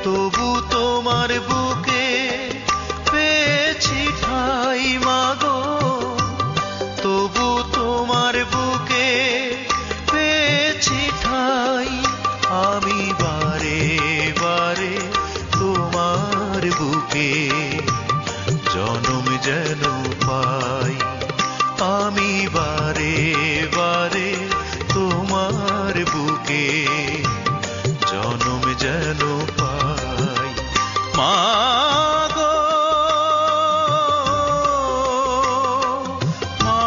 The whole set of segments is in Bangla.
তবু তোমার বুকে পেয়েছি ঠাই মাগো, তবু তোমার বুকে পেয়েছি ঠাই। আমি বারে বারে তোমার বুকে জনম যেন পাই। আমি বারে বারে তোমার বুকে জনম যেন পাই। মাগো মা,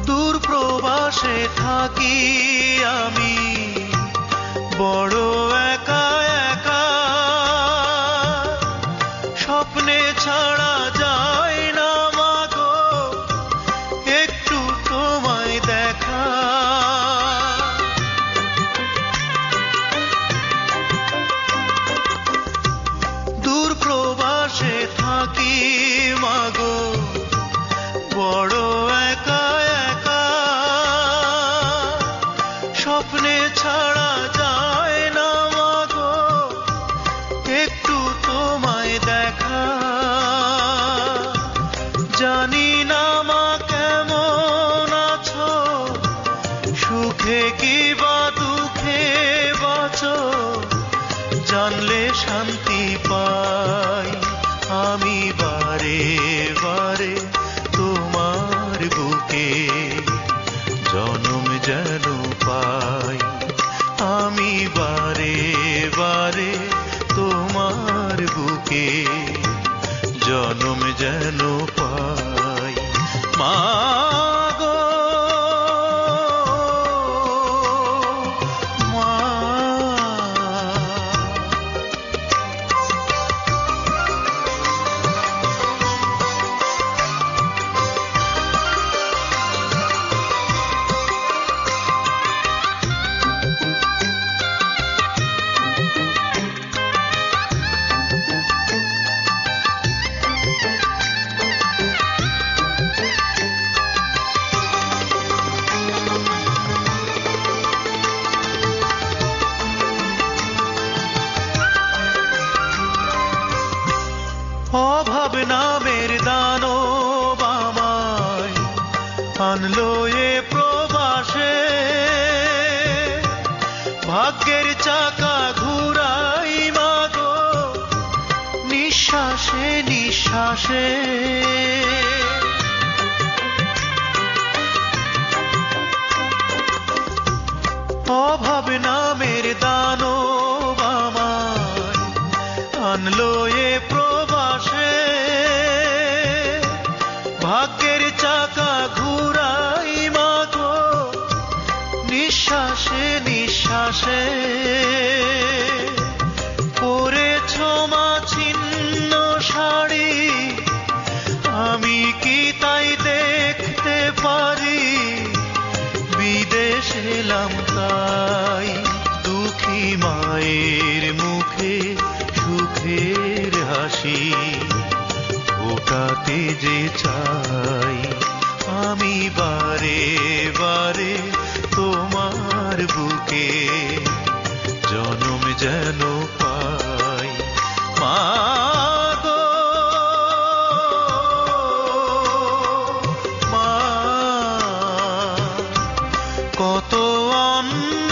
দূর প্রবাসে থাকি আমি বড় একা একা, স্বপ্নে ছাড়া যায় না মাগো একটু তোমায় দেখা। দূর প্রবাসে থাকি মাগো বড় একা একা, স্বপ্নে ছাড়া যায় না মাগো একটু তোমায় দেখা। জানি না মা কেমন আছো, সুখে কি বা দুঃখে বাঁচো, জানলে শান্তি পাই। আমি বারে বারে তোমার বুকে জনম যেন পাই। আমি বারে বারে তোমার বুকে জনম যেন পাই। মাগো মা, অভাব নামের দানব আমায় আনলো এ প্রবাসে, ভাগ্যের চাকা ঘুরাই মাগো নিঃশ্বাসে নিঃশ্বাসে। অভাব নামের দানব আমায় আনলো এ প্রবাসে, ভাগ্যের চাকা ঘুরাই মাগো নিঃশ্বাসে নিঃশ্বাসে। পরেছ মা ছিন্ন শাড়ি, আমি কি তাই দেখতে পারি? বিদেশ এলাম তাই দুঃখী মায়ের মুখে সুখের হাসি ফোটাতে যে চাই। আমি বারে বারে তোমার বুকে জনম যেন পাই। মাগো মা, কত অন্য